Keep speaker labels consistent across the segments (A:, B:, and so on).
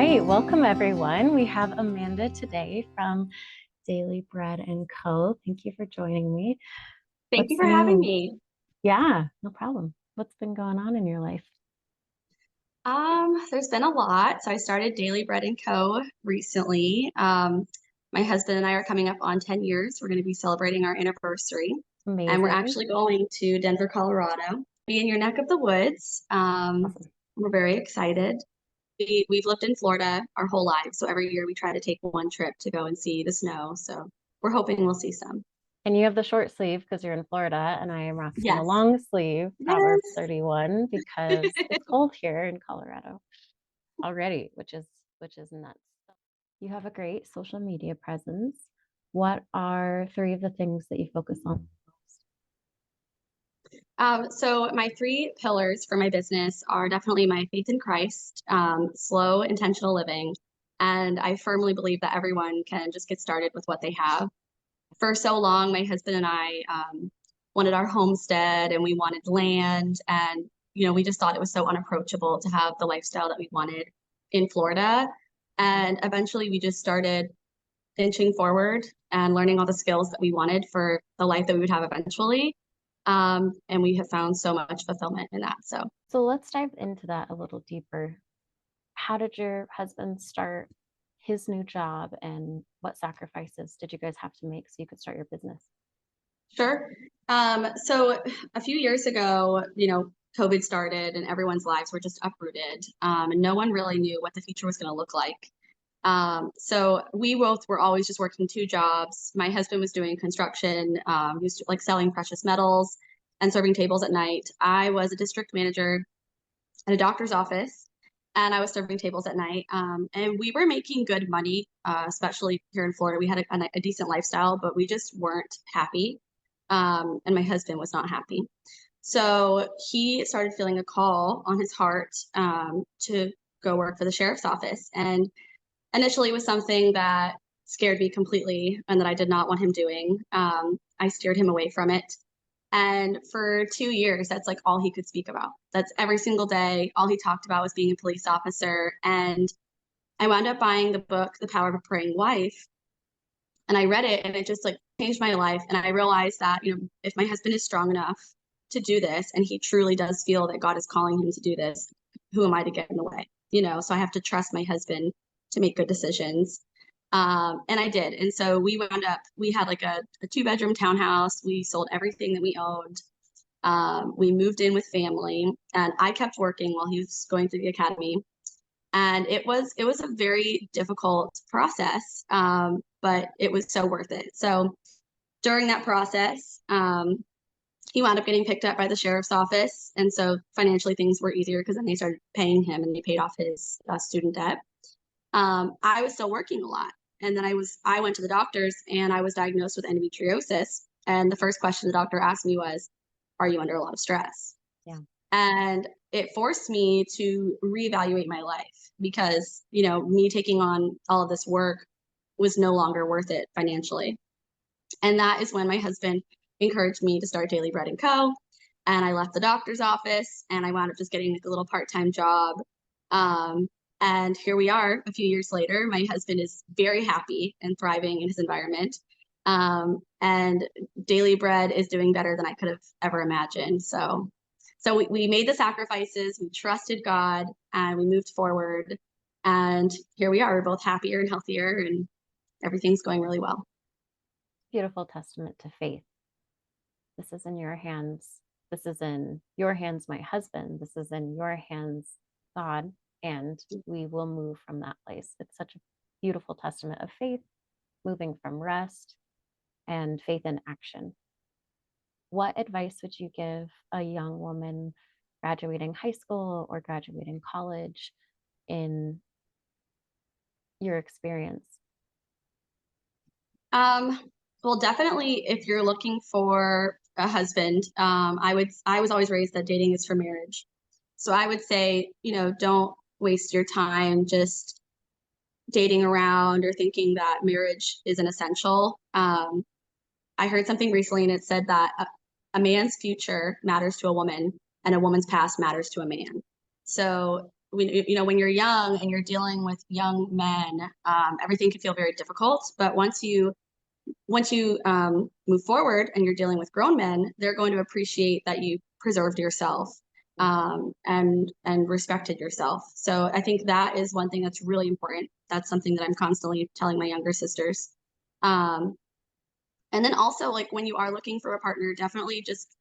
A: right, welcome everyone. We have Amanda today from Daily Bread and Co. Thank you for joining me.
B: Thank you
A: What's
B: for having
A: new?
B: me.
A: Yeah, no problem. What's been going on in your life?
B: There's been a lot. So I started Daily Bread and Co. recently. My husband and I are coming up on 10 years. We're going to be celebrating our anniversary, and we're
A: Amazing.
B: actually going to Denver, Colorado, be in your neck of the woods.
A: Awesome.
B: We're very excited. We've lived in Florida our whole lives, so every year we try to take one trip to go and see the snow. So we're hoping we'll see some.
A: And you have the short sleeve because you're in Florida, and I am rocking the
B: Yes.
A: long sleeve, Proverbs
B: Yes.
A: 31, because it's cold here in Colorado already, which is nuts. You have a great social media presence. What are three of the things that you focus on most?
B: So my three pillars for my business are definitely my faith in Christ, slow, intentional living, and I firmly believe that everyone can just get started with what they have. For so long, my husband and I wanted our homestead and we wanted land, and we just thought it was so unapproachable to have the lifestyle that we wanted in Florida. And eventually, we just started inching forward and learning all the skills that we wanted for the life that we would have eventually. And we have found so much fulfillment in that.
A: So let's dive into that a little deeper. How did your husband start his new job, and what sacrifices did you guys have to make so you could start your business?
B: Sure. So a few years ago, COVID started and everyone's lives were just uprooted. And no one really knew what the future was going to look like. So we both were always just working two jobs. My husband was doing construction, he was like selling precious metals and serving tables at night. I was a district manager at a doctor's office, and I was serving tables at night. And we were making good money, especially here in Florida. We had a decent lifestyle, but we just weren't happy. And my husband was not happy. So he started feeling a call on his heart to go work for the sheriff's office. And initially, it was something that scared me completely and that I did not want him doing. I steered him away from it. And for 2 years, that's like all he could speak about. That's every single day. All he talked about was being a police officer. And I wound up buying the book, The Power of a Praying Wife. And I read it and it just like changed my life. And I realized that, if my husband is strong enough to do this and he truly does feel that God is calling him to do this, who am I to get in the way? So I have to trust my husband to make good decisions. And I did. And so we had like a two-bedroom townhouse. We sold everything that we owned. We moved in with family, and I kept working while he was going through the academy. And it was a very difficult process, but it was so worth it. So during that process, he wound up getting picked up by the sheriff's office, and so financially things were easier because then they started paying him, and they paid off his student debt. I was still working a lot. And then I went to the doctors and I was diagnosed with endometriosis. And the first question the doctor asked me was, are you under a lot of stress?
A: Yeah.
B: And it forced me to reevaluate my life because, me taking on all of this work was no longer worth it financially. And that is when my husband encouraged me to start Daily Bread and Co. And I left the doctor's office and I wound up just getting like a little part-time job. And here we are a few years later. My husband is very happy and thriving in his environment. And Daily Bread is doing better than I could have ever imagined. So we made the sacrifices, we trusted God, and we moved forward. And here we are. We're both happier and healthier, and everything's going really well.
A: Beautiful testament to faith. This is in your hands. This is in your hands, my husband. This is in your hands, God, and we will move from that place. It's such a beautiful testament of faith, moving from rest and faith in action. What advice would you give a young woman graduating high school or graduating college in your experience?
B: Well, definitely if you're looking for a husband, I was always raised that dating is for marriage. So I would say, don't waste your time just dating around or thinking that marriage is an essential. I heard something recently and it said that a man's future matters to a woman and a woman's past matters to a man. So when you're young and you're dealing with young men, everything can feel very difficult. But once you move forward and you're dealing with grown men, they're going to appreciate that you preserved yourself, and respected yourself. So I think that is one thing that's really important. That's something that I'm constantly telling my younger sisters. Um, and then also, like, when you are looking for a partner, definitely just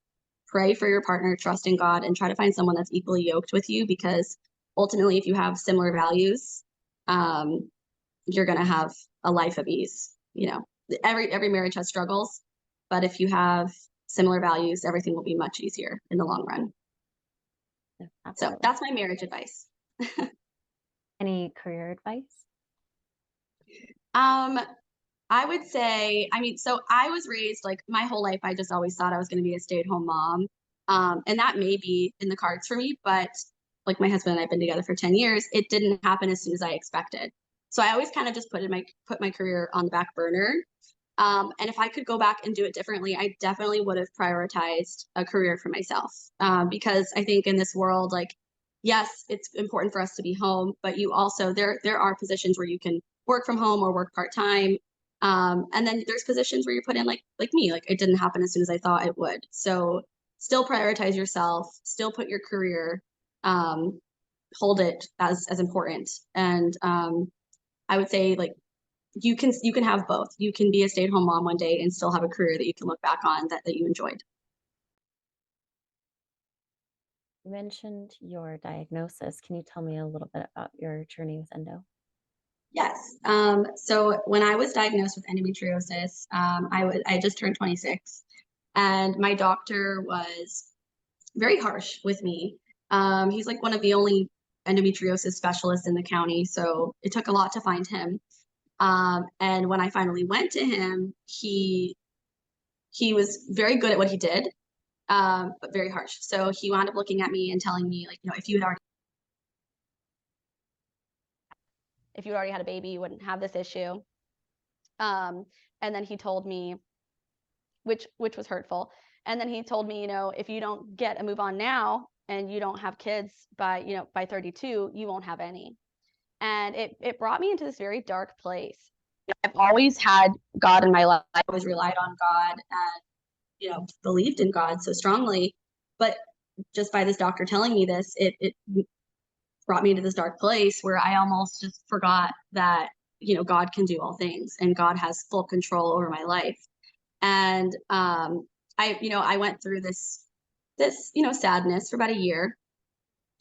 B: pray for your partner, trust in God, and try to find someone that's equally yoked with you, because ultimately, if you have similar values, um, you're going to have a life of ease. Every marriage has struggles, but if you have similar values, everything will be much easier in the long run.
A: Yeah,
B: So
A: absolutely.
B: that's my marriage advice.
A: Any career advice?
B: Um, I would say, so I was raised, like, my whole life, I just always thought I was going to be a stay-at-home mom. And that may be in the cards for me, but like, my husband and I've been together for 10 years. It didn't happen as soon as I expected. So I always kind of just put my career on the back burner. And if I could go back and do it differently, I definitely would have prioritized a career for myself. Because I think in this world, like, yes, it's important for us to be home, but you also, there are positions where you can work from home or work part-time. And then there's positions where you're put in, like me, like, it didn't happen as soon as I thought it would. So still prioritize yourself, still put your career, um, hold it as important. And I would say, like, you can have both. You can be a stay-at-home mom one day and still have a career that you can look back on that you enjoyed.
A: You mentioned your diagnosis. Can you tell me a little bit about your journey with endo?
B: Yes. So when I was diagnosed with endometriosis, I just turned 26, and my doctor was very harsh with me. He's like one of the only endometriosis specialists in the county, so it took a lot to find him. And when I finally went to him, he was very good at what he did, but very harsh. So he wound up looking at me and telling me, like, if you already had a baby, you wouldn't have this issue. And then he told me, which was hurtful. And then he told me, if you don't get a move on now and you don't have kids by 32, you won't have any. And it brought me into this very dark place. I've always had God in my life. I always relied on God and, believed in God so strongly. But just by this doctor telling me this, it brought me into this dark place where I almost just forgot that, God can do all things and God has full control over my life. And I went through this sadness for about a year,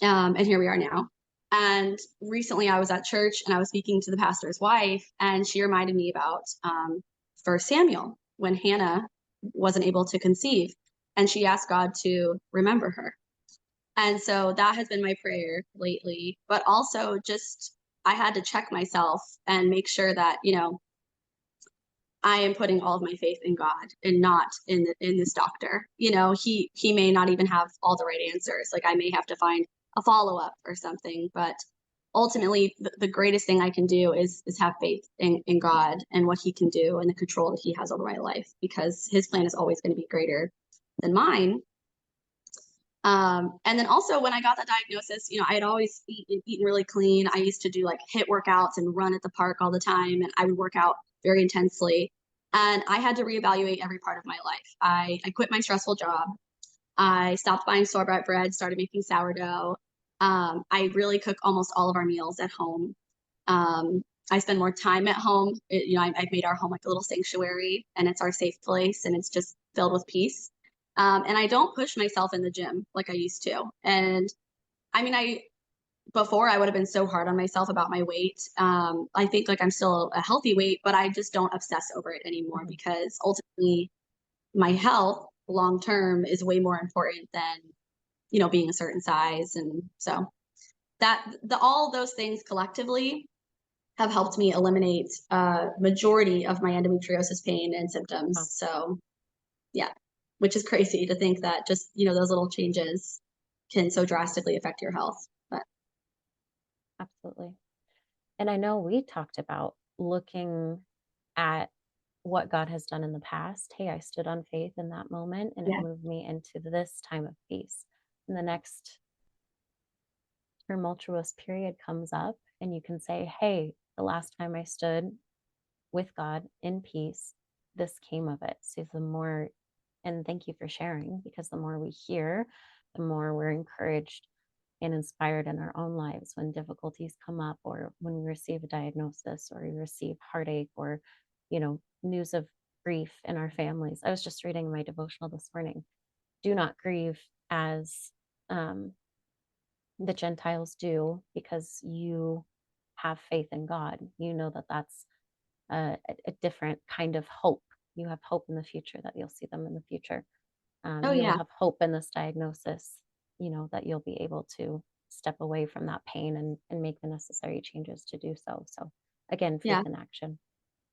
B: and here we are now. And recently, I was at church and I was speaking to the pastor's wife, and she reminded me about First Samuel, when Hannah wasn't able to conceive, and she asked God to remember her. And so that has been my prayer lately. But also, just, I had to check myself and make sure that, I am putting all of my faith in God and not in this doctor. He may not even have all the right answers. Like, I may have to find a follow-up or something, but ultimately the greatest thing I can do is have faith in God and what he can do and the control that he has over my life, because his plan is always going to be greater than mine. And then also, when I got that diagnosis, I had always eaten really clean. I used to do, like, HIIT workouts and run at the park all the time, and I would work out very intensely. And I had to reevaluate every part of my life. I quit my stressful job. I stopped buying store-bought bread, started making sourdough. I really cook almost all of our meals at home. Um, I spend more time at home. I've made our home like a little sanctuary, and it's our safe place, and it's just filled with peace. And I don't push myself in the gym like I used to. And before, I would have been so hard on myself about my weight. I think, like, I'm still a healthy weight, but I just don't obsess over it anymore, because ultimately my health long term is way more important than, being a certain size. And so all those things collectively have helped me eliminate a majority of my endometriosis pain and symptoms.
A: Oh,
B: So yeah, which is crazy to think that just, those little changes can so drastically affect your health. But
A: absolutely. And I know we talked about looking at what God has done in the past. Hey, I stood on faith in that moment and it
B: yeah,
A: moved me into this time of peace. In the next tumultuous period comes up and you can say, hey, the last time I stood with God in peace, this came of it. So the more, and thank you for sharing, because the more we hear, the more we're encouraged and inspired in our own lives when difficulties come up, or when we receive a diagnosis, or we receive heartache, or, news of grief in our families. I was just reading my devotional this morning. Do not grieve as um, the Gentiles do, because you have faith in God. You know that that's a different kind of hope. You have hope in the future that you'll see them in the future.
B: Oh
A: You'll
B: yeah.
A: have hope in this diagnosis, that you'll be able to step away from that pain and make the necessary changes to do so. So, again, faith
B: Yeah,
A: in action.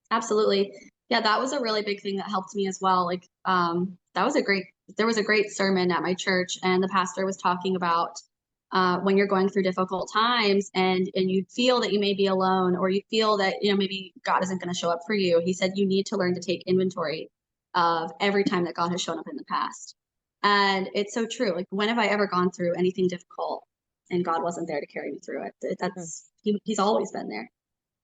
B: absolutely. Yeah, that was a really big thing that helped me as well. Like, there was a great sermon at my church, and the pastor was talking about when you're going through difficult times and you feel that you may be alone, or you feel that, maybe God isn't going to show up for you. He said, you need to learn to take inventory of every time that God has shown up in the past. And it's so true. Like, when have I ever gone through anything difficult and God wasn't there to carry me through it?
A: Mm,
B: He's always been there.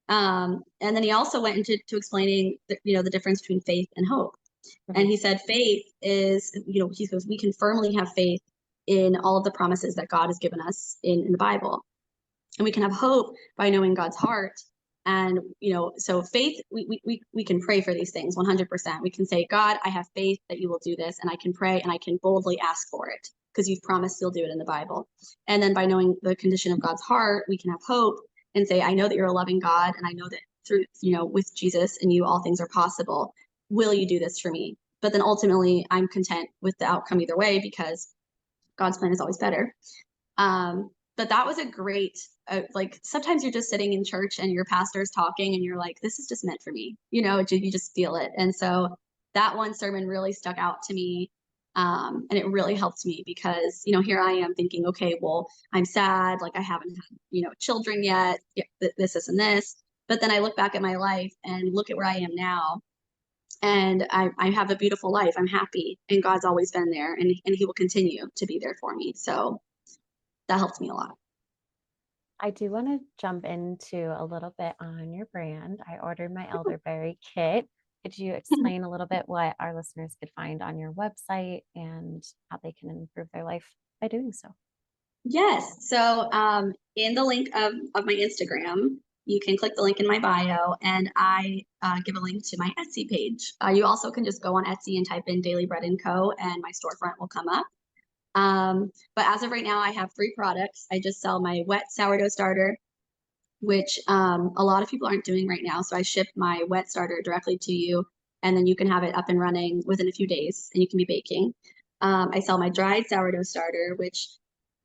B: And then he also went into explaining the difference between faith and hope. And
A: mhm,
B: he said faith is, he goes, we can firmly have faith in all of the promises that God has given us in the Bible. And we can have hope by knowing God's heart. And, so faith, we can pray for these things 100%. We can say, God, I have faith that you will do this. And I can pray and I can boldly ask for it because you've promised you'll do it in the Bible. And then by knowing the condition of God's heart, we can have hope and say, I know that you're a loving God. And I know that through, with Jesus and you, all things are possible. Will you do this for me? But then ultimately, I'm content with the outcome either way because God's plan is always better. But that was a great, like, sometimes you're just sitting in church and your pastor is talking and you're like, this is just meant for me. You just feel it. And so that one sermon really stuck out to me. And it really helped me because, here I am thinking, okay, well, I'm sad. Like, I haven't had, children yet, this, and this. But then I look back at my life and look at where I am now. And I have a beautiful life. I'm happy. And God's always been there, and he will continue to be there for me. So that helped me a lot.
A: I do want to jump into a little bit on your brand. I ordered my elderberry kit. Could you explain a little bit what our listeners could find on your website and how they can improve their life by doing so?
B: Yes. So in the link of my Instagram, you can click the link in my bio, and I give a link to my Etsy page. You also can just go on Etsy and type in Daily Bread & Co., and my storefront will come up. But as of right now, I have 3 products. I just sell my wet sourdough starter, which a lot of people aren't doing right now. So I ship my wet starter directly to you, and then you can have it up and running within a few days, and you can be baking. I sell my dried sourdough starter, which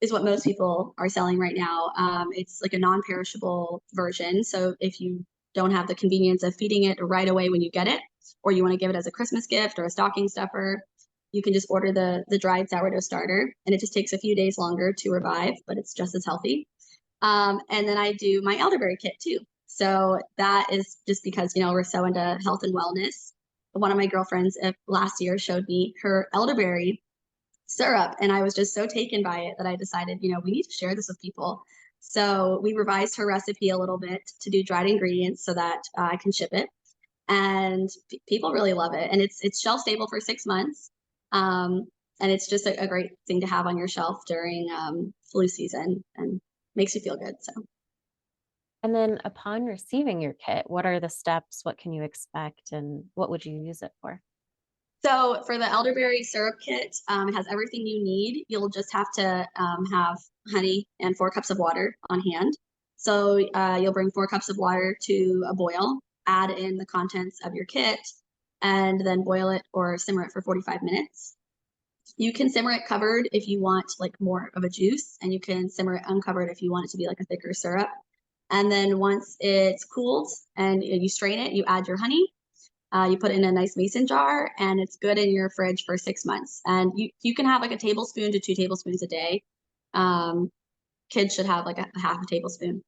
B: is what most people are selling right now. It's like a non-perishable version. So if you don't have the convenience of feeding it right away when you get it, or you want to give it as a Christmas gift or a stocking stuffer, you can just order the dried sourdough starter, and it just takes a few days longer to revive, but it's just as healthy. And then I do my elderberry kit too. So that is just because, we're so into health and wellness. One of my girlfriends last year showed me her elderberry syrup, and I was just so taken by it that I decided, we need to share this with people. So we revised her recipe a little bit to do dried ingredients so that I can ship it. And people really love it. And it's shelf stable for 6 months. Um, and it's just a great thing to have on your shelf during flu season, and makes you feel good. So
A: And then upon receiving your kit, what are the steps? What can you expect? And what would you use it for?
B: So for the elderberry syrup kit, it has everything you need. You'll just have to have honey and 4 cups of water on hand. So you'll bring 4 cups of water to a boil, add in the contents of your kit, and then boil it or simmer it for 45 minutes. You can simmer it covered if you want like more of a juice, and you can simmer it uncovered if you want it to be like a thicker syrup. And then once it's cooled and you strain it, you add your honey. You put it in a nice mason jar, and it's good in your fridge for 6 months. And you can have like a tablespoon to 2 tablespoons a day. Um, Kids should have like a half a tablespoon.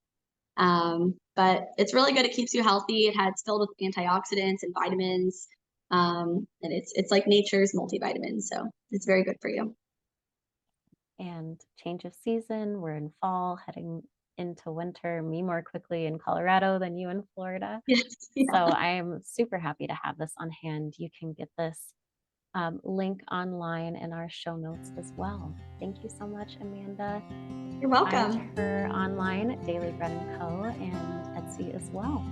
B: But it's really good. It keeps you healthy. It's filled with antioxidants and vitamins. And it's like nature's multivitamin. So it's very good for you.
A: and change of season. We're in fall, heading into winter, me more quickly in Colorado than you in Florida.
B: Yes.
A: So
B: Yeah.
A: I am super happy to have this on hand. You can get this link online in our show notes as well. Thank you so much, Amanda.
B: You're
A: Find
B: welcome.
A: her online at Daily Bread & Co. and Etsy as well.